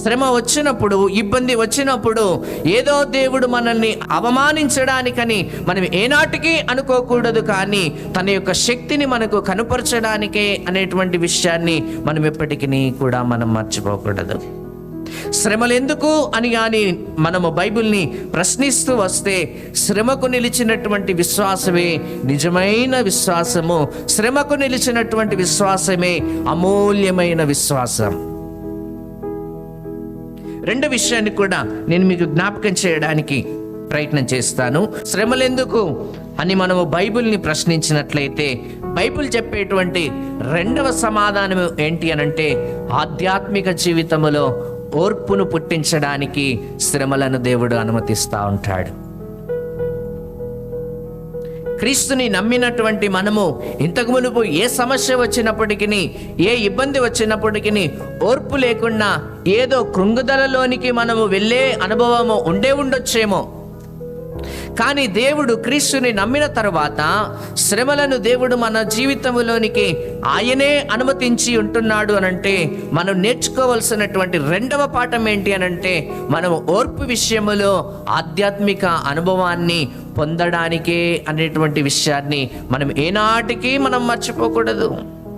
శ్రమ వచ్చినప్పుడు, ఇబ్బంది వచ్చినప్పుడు ఏదో దేవుడు మనల్ని అవమానించడానికని మనం ఏనాటికి అనుకోకూడదు. కానీ తన యొక్క శక్తిని మనకు కనుపరచడానికే అనేటువంటి విషయాన్ని మనం ఎప్పటికీ కూడా మనం మర్చిపోకూడదు. శ్రమలు ఎందుకు అని కానీ మనము బైబిల్ని ప్రశ్నిస్తూ వస్తే, శ్రమకు నిలిచినటువంటి విశ్వాసమే నిజమైన విశ్వాసము. శ్రమకు నిలిచినటువంటి విశ్వాసమే అమూల్యమైన విశ్వాసం. రెండు విషయాన్ని కూడా నేను మీకు జ్ఞాపకం చేయడానికి ప్రయత్నం చేస్తాను. శ్రమలు ఎందుకు అని మనము బైబిల్ని ప్రశ్నించినట్లయితే, బైబిల్ చెప్పేటువంటి రెండవ సమాధానం ఏంటి అనంటే, ఆధ్యాత్మిక జీవితములో ఓర్పును పుట్టించడానికి శ్రమలను దేవుడు అనుమతిస్తూ ఉంటాడు. క్రీస్తుని నమ్మినటువంటి మనము ఇంతకు మునుపు ఏ సమస్య వచ్చినప్పటికీ, ఏ ఇబ్బంది వచ్చినప్పటికీ ఓర్పు లేకుండా ఏదో కృంగుదలలోనికి మనము వెళ్ళే అనుభవము ఉండొచ్చేమో. కానీ దేవుడు క్రీస్తుని నమ్మిన తర్వాత శ్రమలను దేవుడు మన జీవితంలోనికి ఆయనే అనుమతించి ఉంటున్నాడు అనంటే, మనం నేర్చుకోవాల్సినటువంటి రెండవ పాఠం ఏంటి అనంటే, మనం ఓర్పు విషయములో ఆధ్యాత్మిక అనుభవాన్ని పొందడానికే అనేటువంటి విషయాన్ని మనం ఏనాటికి మనం మర్చిపోకూడదు.